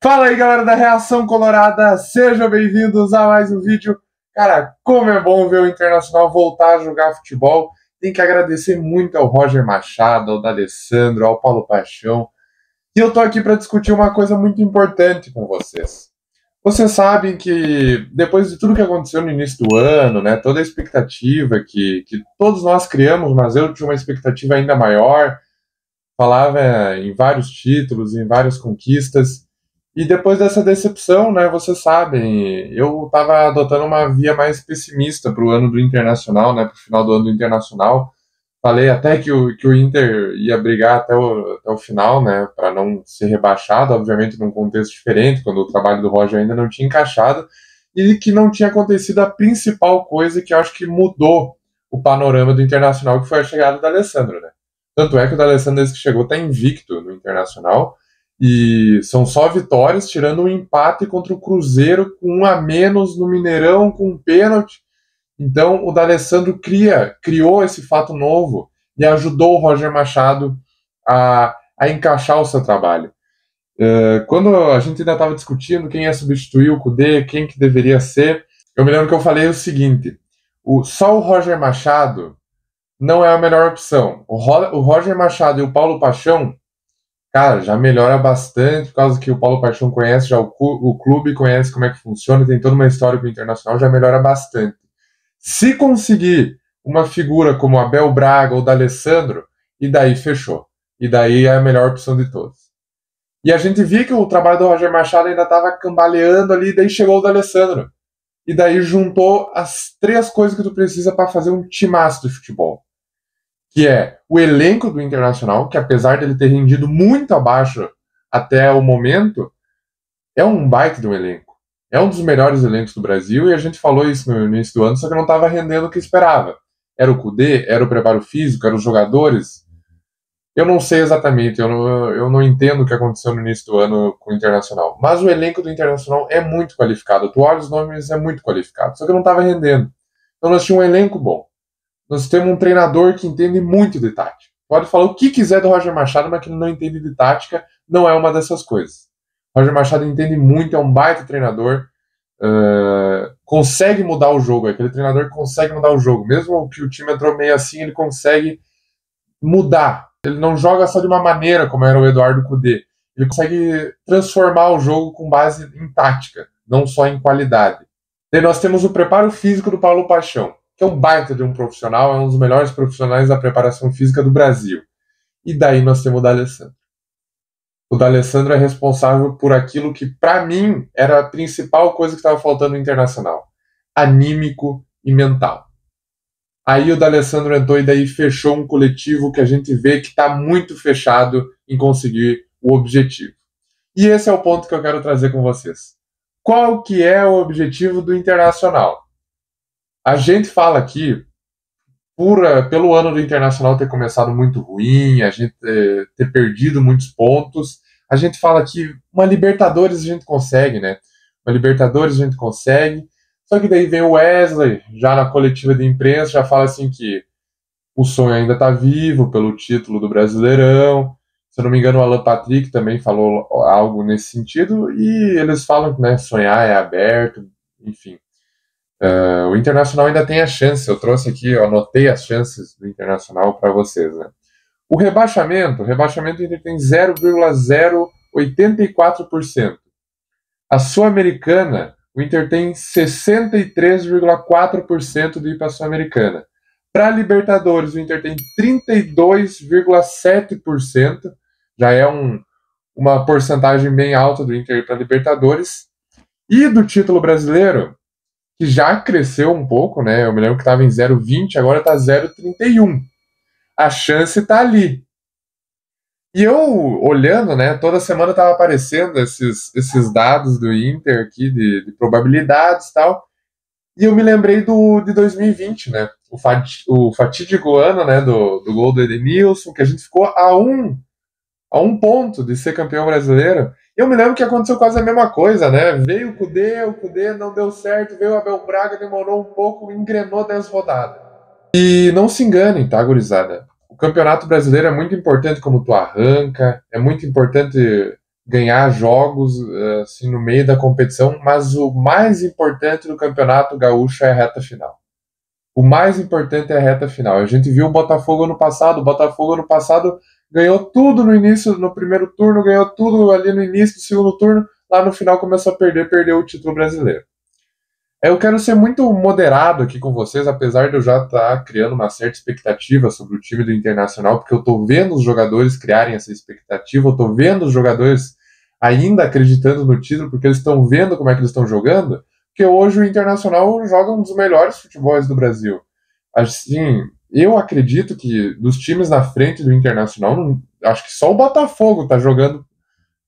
Fala aí, galera da Reação Colorada, sejam bem-vindos a mais um vídeo. Cara, como é bom ver o Internacional voltar a jogar futebol. Tem que agradecer muito ao Roger Machado, ao D'Alessandro, ao Paulo Paixão. E eu tô aqui para discutir uma coisa muito importante com vocês. Vocês sabem que depois de tudo que aconteceu no início do ano, né, toda a expectativa que todos nós criamos, mas eu tinha uma expectativa ainda maior, falava em vários títulos, em várias conquistas. E depois dessa decepção, né, vocês sabem, eu estava adotando uma via mais pessimista para o ano do Internacional, né, para o final do ano do Internacional. Falei até que o Inter ia brigar até o final, né, para não ser rebaixado, obviamente num contexto diferente, quando o trabalho do Roger ainda não tinha encaixado, e que não tinha acontecido a principal coisa que eu acho que mudou o panorama do Internacional, que foi a chegada do D'Alessandro, né. Tanto é que o D'Alessandro, desde que chegou, está invicto no Internacional. E são só vitórias, tirando um empate contra o Cruzeiro com 1 a menos no Mineirão, com um pênalti. Então o D'Alessandro criou esse fato novo e ajudou o Roger Machado a encaixar o seu trabalho. Quando a gente ainda estava discutindo quem ia substituir o Kudê, quem que deveria ser, eu me lembro que eu falei o seguinte: só o Roger Machado não é a melhor opção. O Roger Machado e o Paulo Paixão, cara, já melhora bastante, por causa que o Paulo Paixão conhece já o clube, conhece como é que funciona, tem toda uma história com o Internacional, já melhora bastante. Se conseguir uma figura como Abel Braga ou D'Alessandro, e daí fechou. E daí é a melhor opção de todos. E a gente via que o trabalho do Roger Machado ainda estava cambaleando ali, e daí chegou o D'Alessandro. E daí juntou as 3 coisas que tu precisa para fazer um timaço de futebol. Que é o elenco do Internacional, que apesar dele ter rendido muito abaixo até o momento, é um baita de um elenco. É um dos melhores elencos do Brasil, e a gente falou isso no início do ano, só que não estava rendendo o que esperava. Era o Kudê, era o preparo físico, eram os jogadores. Eu não sei exatamente, eu não entendo o que aconteceu no início do ano com o Internacional, mas o elenco do Internacional é muito qualificado. Tu olha os nomes, é muito qualificado, só que não estava rendendo. Então nós tínhamos um elenco bom. Nós temos um treinador que entende muito de tática. Pode falar o que quiser do Roger Machado, mas que ele não entende de tática, não é uma dessas coisas. O Roger Machado entende muito, é um baita treinador, consegue mudar o jogo, aquele treinador que consegue mudar o jogo. Mesmo que o time entrou meio assim, ele consegue mudar. Ele não joga só de uma maneira, como era o Eduardo Kudê. Ele consegue transformar o jogo com base em tática, não só em qualidade. E nós temos o preparo físico do Paulo Paixão, que é um baita de um profissional, é um dos melhores profissionais da preparação física do Brasil. E daí nós temos o D'Alessandro. O D'Alessandro é responsável por aquilo que, para mim, era a principal coisa que estava faltando no Internacional: anímico e mental. Aí o D'Alessandro entrou e daí fechou um coletivo que a gente vê que está muito fechado em conseguir o objetivo. E esse é o ponto que eu quero trazer com vocês. Qual que é o objetivo do Internacional? A gente fala aqui, pelo ano do Internacional ter começado muito ruim, a gente ter perdido muitos pontos, a gente fala que uma Libertadores a gente consegue, né? Uma Libertadores a gente consegue, só que daí vem o Wesley, já na coletiva de imprensa, já fala assim que o sonho ainda está vivo pelo título do Brasileirão. Se eu não me engano, o Alan Patrick também falou algo nesse sentido, e eles falam que, né, sonhar é aberto, enfim. O Internacional ainda tem a chance, eu trouxe aqui, eu anotei as chances do Internacional para vocês, né? O rebaixamento Inter tem 0,084%. A Sul-Americana, o Inter tem 63,4% de ir para a Sul-Americana. Para a Libertadores, o Inter tem 32,7%, já é uma porcentagem bem alta do Inter para a Libertadores. E do título brasileiro, que já cresceu um pouco, né? Eu me lembro que estava em 0,20, agora está 0,31. A chance está ali. E eu, olhando, né, toda semana estava aparecendo esses dados do Inter aqui, de probabilidades e tal, e eu me lembrei de 2020, né? O fatídico ano, né, do gol do Edenilson, que a gente ficou a a um ponto de ser campeão brasileiro. Eu me lembro que aconteceu quase a mesma coisa, né? Veio o Cudê não deu certo, veio o Abel Braga, demorou um pouco, engrenou 10 rodadas. E não se enganem, tá, gurizada? O Campeonato Brasileiro é muito importante como tu arranca, é muito importante ganhar jogos assim, no meio da competição, mas o mais importante do Campeonato Gaúcho é a reta final. O mais importante é a reta final. A gente viu o Botafogo ano passado ganhou tudo no início, no primeiro turno, ganhou tudo ali no início do segundo turno, lá no final começou a perdeu o título brasileiro. Eu quero ser muito moderado aqui com vocês, apesar de eu já estar criando uma certa expectativa sobre o time do Internacional, porque eu estou vendo os jogadores criarem essa expectativa, eu estou vendo os jogadores ainda acreditando no título, porque eles estão vendo como é que eles estão jogando, porque hoje o Internacional joga um dos melhores futebols do Brasil. Assim, eu acredito que dos times na frente do Internacional, acho que só o Botafogo tá jogando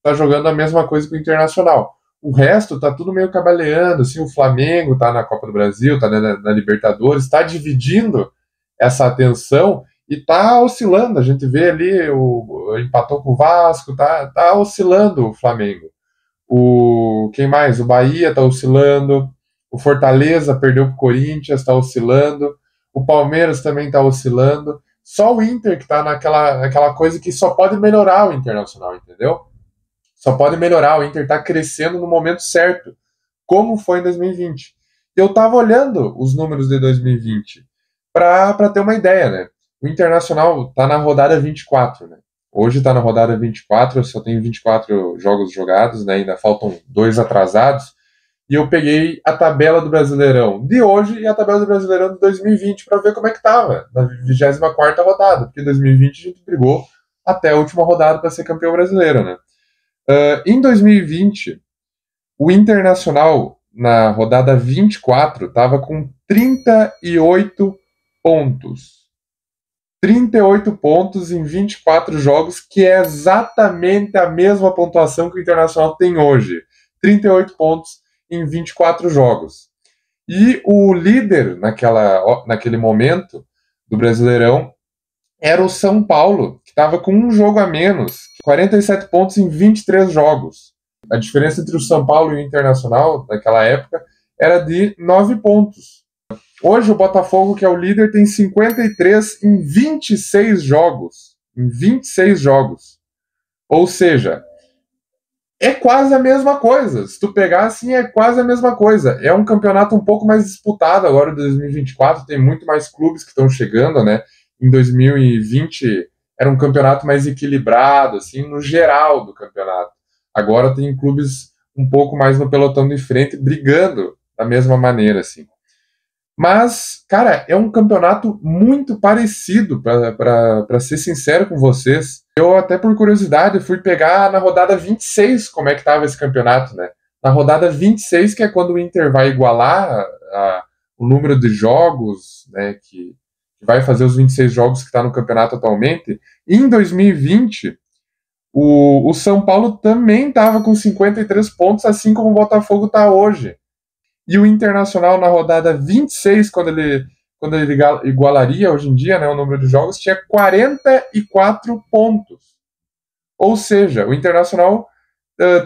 a mesma coisa que o Internacional. O resto tá tudo meio cabaleando, assim, o Flamengo tá na Copa do Brasil, tá na Libertadores, tá dividindo essa atenção e tá oscilando. A gente vê ali, empatou com o Vasco, tá oscilando o Flamengo. Quem mais? O Bahia tá oscilando, o Fortaleza perdeu pro Corinthians, tá oscilando, o Palmeiras também tá oscilando. Só o Inter que tá naquela coisa que só pode melhorar o Internacional, entendeu? Só pode melhorar, o Inter está crescendo no momento certo, como foi em 2020. Eu estava olhando os números de 2020 para ter uma ideia, né? O Internacional está na rodada 24, né? Hoje está na rodada 24, só tem 24 jogos jogados, né? Ainda faltam 2 atrasados. E eu peguei a tabela do Brasileirão de hoje e a tabela do Brasileirão de 2020 para ver como é que estava na 24ª rodada, porque em 2020 a gente brigou até a última rodada para ser campeão brasileiro, né? Em 2020, o Internacional, na rodada 24, estava com 38 pontos. 38 pontos em 24 jogos, que é exatamente a mesma pontuação que o Internacional tem hoje. 38 pontos em 24 jogos. E o líder naquele momento do Brasileirão era o São Paulo, que estava com um jogo a menos, 47 pontos em 23 jogos. A diferença entre o São Paulo e o Internacional, naquela época, era de 9 pontos. Hoje, o Botafogo, que é o líder, tem 53 em 26 jogos. Em 26 jogos. Ou seja, é quase a mesma coisa. Se tu pegar assim, é quase a mesma coisa. É um campeonato um pouco mais disputado agora, de 2024. Tem muito mais clubes que estão chegando, né? Em 2020 era um campeonato mais equilibrado, assim, no geral do campeonato. Agora tem clubes um pouco mais no pelotão de frente, brigando da mesma maneira, assim. Mas, cara, é um campeonato muito parecido, para ser sincero com vocês. Eu, até por curiosidade, fui pegar na rodada 26 como é que estava esse campeonato, né? Na rodada 26, que é quando o Inter vai igualar o número de jogos, né, que vai fazer os 26 jogos que está no campeonato atualmente. E em 2020, o São Paulo também estava com 53 pontos, assim como o Botafogo está hoje. E o Internacional, na rodada 26, quando ele igualaria hoje em dia, né, o número de jogos, tinha 44 pontos. Ou seja, o Internacional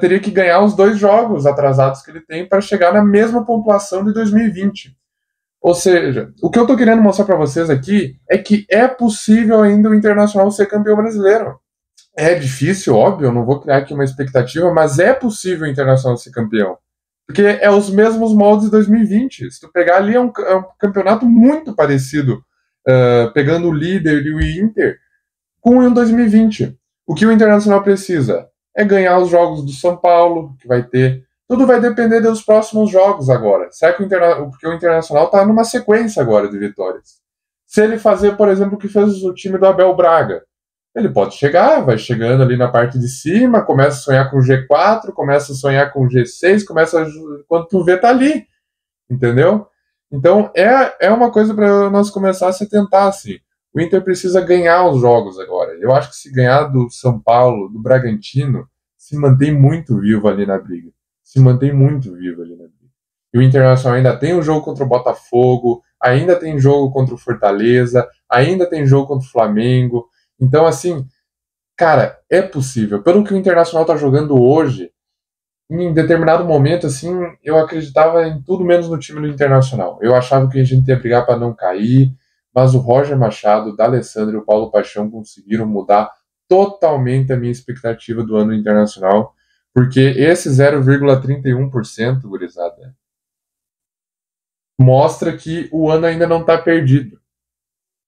teria que ganhar os 2 jogos atrasados que ele tem para chegar na mesma pontuação de 2020. Ou seja, o que eu estou querendo mostrar para vocês aqui é que é possível ainda o Internacional ser campeão brasileiro. É difícil, óbvio, eu não vou criar aqui uma expectativa, mas é possível o Internacional ser campeão. Porque é os mesmos moldes de 2020. Se tu pegar ali, é um campeonato muito parecido, pegando o líder e o Inter, com o 2020. O que o Internacional precisa é ganhar os jogos do São Paulo, que vai ter. Tudo vai depender dos próximos jogos agora. Será que porque o Internacional está numa sequência agora de vitórias. Se ele fazer, por exemplo, o que fez o time do Abel Braga, ele pode chegar, vai chegando ali na parte de cima, começa a sonhar com o G4, começa a sonhar com o G6, quando tu vê, tá ali, entendeu? Então, é uma coisa para nós começar a se tentar, assim. O Inter precisa ganhar os jogos agora. Eu acho que se ganhar do São Paulo, do Bragantino, se mantém muito vivo ali na briga. Se mantém muito vivo ali na briga. E o Internacional ainda tem um jogo contra o Botafogo, ainda tem jogo contra o Fortaleza, ainda tem jogo contra o Flamengo. Então, assim, cara, é possível. Pelo que o Internacional tá jogando hoje, em determinado momento, assim, eu acreditava em tudo menos no time do Internacional. Eu achava que a gente ia brigar para não cair, mas o Roger Machado, o D'Alessandro e o Paulo Paixão conseguiram mudar totalmente a minha expectativa do ano internacional, porque esse 0,31%, gurizada, mostra que o ano ainda não está perdido.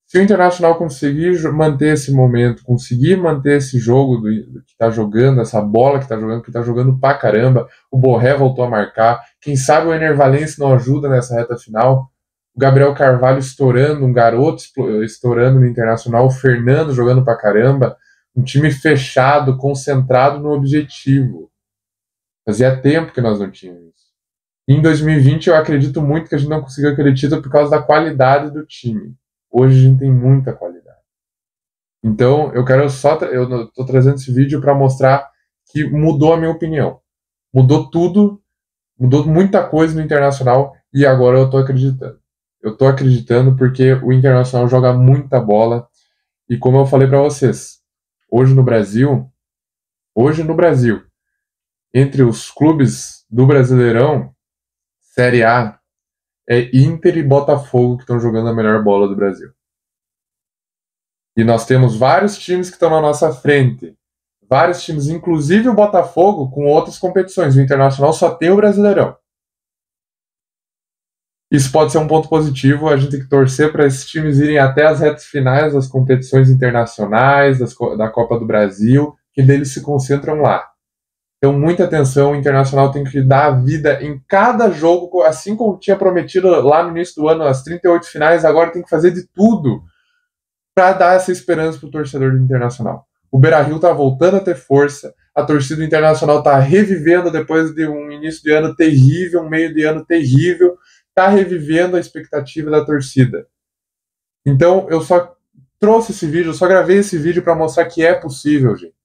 Se o Internacional conseguir manter esse momento, conseguir manter esse jogo que está jogando, essa bola que está jogando pra caramba, o Borré voltou a marcar, quem sabe o Enervalense não ajuda nessa reta final, o Gabriel Carvalho estourando, um garoto estourando no Internacional, o Fernando jogando pra caramba, um time fechado, concentrado no objetivo. Fazia tempo que nós não tínhamos isso. Em 2020 eu acredito muito que a gente não conseguiu aquele título por causa da qualidade do time. Hoje a gente tem muita qualidade. Então, eu tô trazendo esse vídeo para mostrar que mudou a minha opinião. Mudou tudo, mudou muita coisa no Internacional e agora eu tô acreditando. Eu tô acreditando porque o Internacional joga muita bola e como eu falei para vocês, hoje no Brasil, entre os clubes do Brasileirão, Série A, é Inter e Botafogo que estão jogando a melhor bola do Brasil. E nós temos vários times que estão na nossa frente. Vários times, inclusive o Botafogo, com outras competições. O Internacional só tem o Brasileirão. Isso pode ser um ponto positivo. A gente tem que torcer para esses times irem até as retas finais das competições internacionais, da Copa do Brasil, que deles se concentram lá. Então, muita atenção. O Internacional tem que dar a vida em cada jogo, assim como tinha prometido lá no início do ano, as 38 finais. Agora tem que fazer de tudo para dar essa esperança para o torcedor do Internacional. O Beira-Rio está voltando a ter força, a torcida do Internacional está revivendo depois de um início de ano terrível, um meio de ano terrível, está revivendo a expectativa da torcida. Então, eu só trouxe esse vídeo, eu só gravei esse vídeo para mostrar que é possível, gente.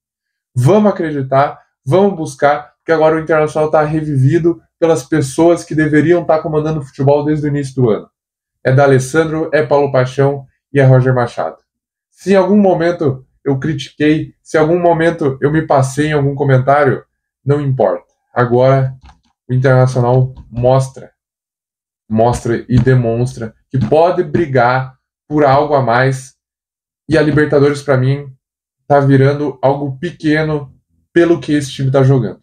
Vamos acreditar, vamos buscar, porque agora o Internacional está revivido pelas pessoas que deveriam estar comandando o futebol desde o início do ano. É D'Alessandro, é Paulo Paixão e é Roger Machado. Se em algum momento eu critiquei, se em algum momento eu me passei em algum comentário, não importa. Agora o Internacional mostra e demonstra que pode brigar por algo a mais e a Libertadores, para mim, tá virando algo pequeno pelo que esse time tá jogando.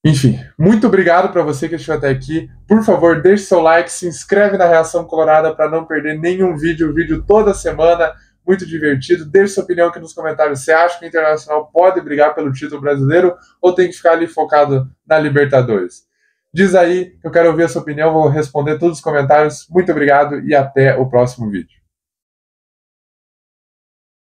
Enfim, muito obrigado para você que assistiu até aqui. Por favor, deixe seu like, se inscreve na Reação Colorada para não perder nenhum vídeo toda semana, muito divertido. Deixe sua opinião aqui nos comentários. Você acha que o Internacional pode brigar pelo título brasileiro ou tem que ficar ali focado na Libertadores? Diz aí, que eu quero ouvir a sua opinião, vou responder todos os comentários. Muito obrigado e até o próximo vídeo.